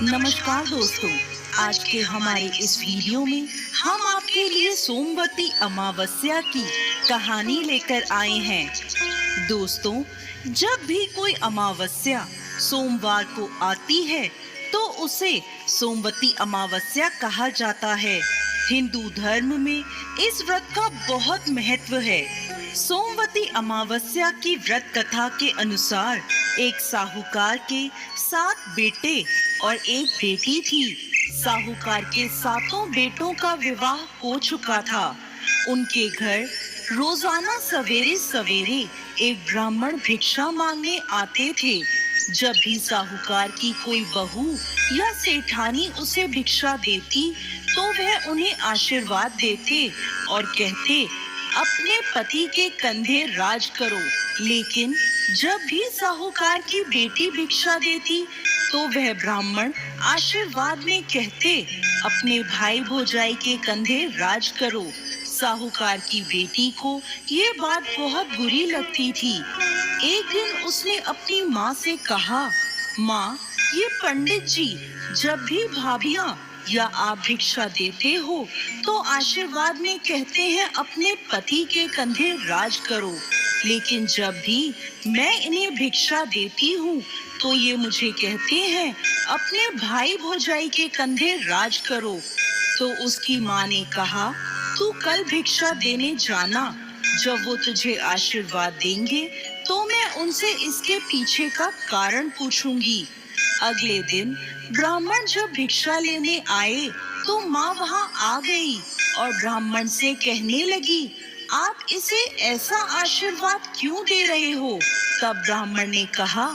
नमस्कार दोस्तों, आज के हमारे इस वीडियो में हम आपके लिए सोमवती अमावस्या की कहानी लेकर आए हैं। दोस्तों, जब भी कोई अमावस्या सोमवार को आती है तो उसे सोमवती अमावस्या कहा जाता है। हिंदू धर्म में इस व्रत का बहुत महत्व है। सोमवती अमावस्या की व्रत कथा के अनुसार एक साहूकार के 7 बेटे और एक बेटी थी। साहूकार के 7 बेटों का विवाह हो चुका था। उनके घर रोजाना सवेरे सवेरे एक ब्राह्मण भिक्षा मांगने आते थे। जब भी साहूकार की कोई बहू या सेठानी उसे भिक्षा देती तो वह उन्हें आशीर्वाद देते और कहते, अपने पति के कंधे राज करो। लेकिन जब भी साहूकार की बेटी भिक्षा देती तो वह ब्राह्मण आशीर्वाद में कहते, अपने भाई भौजाई के कंधे राज करो। साहूकार की बेटी को ये बात बहुत बुरी लगती थी। एक दिन उसने अपनी माँ से कहा, माँ, ये पंडित जी जब भी भाभियाँ या आप भिक्षा देते हो तो आशीर्वाद में कहते हैं, अपने पति के कंधे राज करो, लेकिन जब भी मैं इन्हें भिक्षा देती हूँ तो ये मुझे कहते हैं, अपने भाई भौजाई के कंधे राज करो। तो उसकी माँ ने कहा, तू कल भिक्षा देने जाना, जब वो तुझे आशीर्वाद देंगे तो मैं उनसे इसके पीछे का कारण पूछूंगी। अगले दिन ब्राह्मण जब भिक्षा लेने आए तो माँ वहाँ आ गई और ब्राह्मण से कहने लगी, आप इसे ऐसा आशीर्वाद क्यों दे रहे हो? तब ब्राह्मण ने कहा,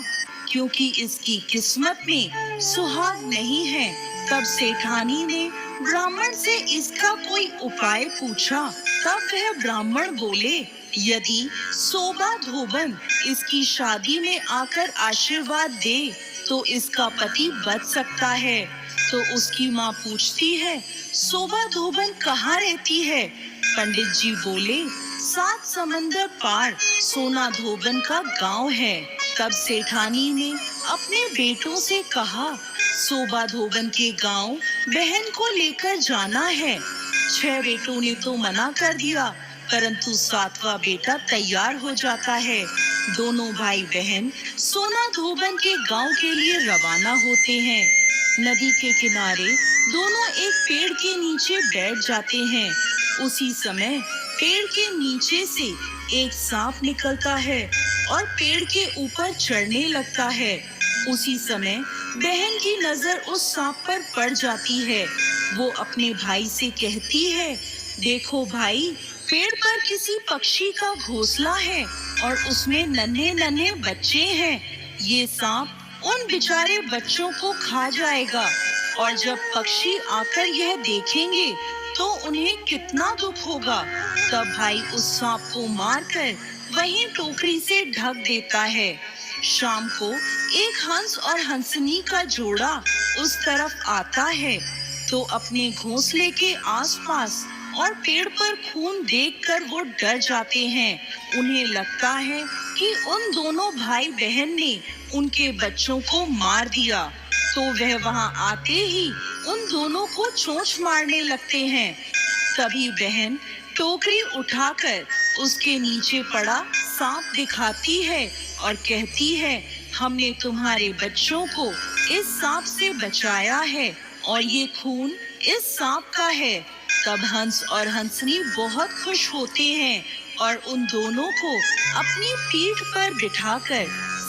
क्योंकि इसकी किस्मत में सुहाग नहीं है। तब सेठानी ने ब्राह्मण से इसका कोई उपाय पूछा। तब वह ब्राह्मण बोले, यदि सोबा धोबन इसकी शादी में आकर आशीर्वाद दे तो इसका पति बच सकता है। तो उसकी माँ पूछती है, सोबा धोबन कहाँ रहती है? पंडित जी बोले, 7 समंदर पार सोना धोबन का गांव है। तब सेठानी ने अपने बेटों से कहा, सोबा धोबन के गांव बहन को लेकर जाना है। 6 बेटों ने तो मना कर दिया, परंतु 7वां बेटा तैयार हो जाता है। दोनों भाई बहन सोना धोबन के गांव के लिए रवाना होते हैं। नदी के किनारे दोनों एक पेड़ के नीचे बैठ जाते हैं। उसी समय पेड़ के नीचे से एक सांप निकलता है और पेड़ के ऊपर चढ़ने लगता है। उसी समय बहन की नजर उस सांप पर पड़ जाती है। वो अपने भाई से कहती है, देखो भाई, पेड़ पर किसी पक्षी का घोंसला है और उसमें नन्हे नन्हे बच्चे हैं। ये सांप उन बेचारे बच्चों को खा जाएगा और जब पक्षी आकर यह देखेंगे तो उन्हें कितना दुख होगा। तब भाई उस सांप को मारकर वहीं टोकरी से ढक देता है। शाम को एक हंस और हंसनी का जोड़ा उस तरफ आता है तो अपने घोंसले के आसपास और पेड़ पर खून देखकर वो डर जाते हैं। उन्हें लगता है कि उन दोनों भाई बहन ने उनके बच्चों को मार दिया। तो वह वहां आते ही उन दोनों को चोंच मारने लगते हैं। तभी बहन टोकरी उठाकर उसके नीचे पड़ा सांप दिखाती है और कहती है, हमने तुम्हारे बच्चों को इस सांप से बचाया है और ये खून इस सांप का है। तब हंस और हंसनी बहुत खुश होते हैं और उन दोनों को अपनी पीठ पर बिठाकर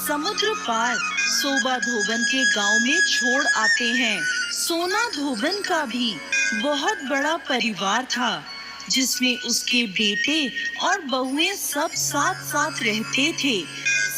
समुद्र पार सोबा धोबन के गांव में छोड़ आते हैं। सोना धोबन का भी बहुत बड़ा परिवार था, जिसमें उसके बेटे और बहुएं सब साथ साथ रहते थे।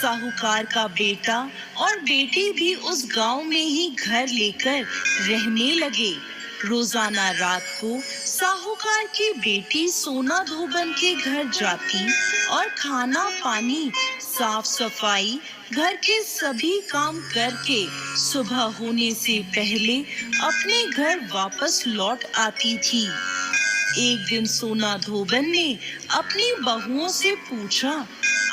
साहूकार का बेटा और बेटी भी उस गांव में ही घर लेकर रहने लगे। रोजाना रात को साहूकार की बेटी सोना धोबन के घर जाती और खाना पानी, साफ सफाई, घर के सभी काम करके सुबह होने से पहले अपने घर वापस लौट आती थी। एक दिन सोना धोबन ने अपनी बहुओं से पूछा,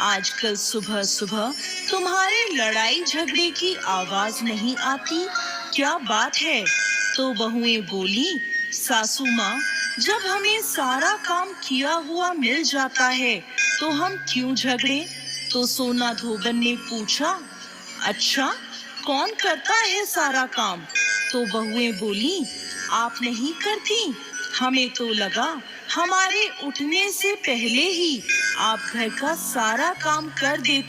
आजकल सुबह सुबह तुम्हारे लड़ाई झगड़े की आवाज नहीं आती, क्या बात है। तो बहुएं बोली, सासू माँ, जब हमें सारा काम किया हुआ मिल जाता है तो हम क्यों झगड़े। तो सोना धोबन ने पूछा, अच्छा, कौन करता है सारा काम। तो बहुएं बोली, आप नहीं करती, हमें तो लगा हमारे उठने से पहले ही आप घर का सारा काम कर देती।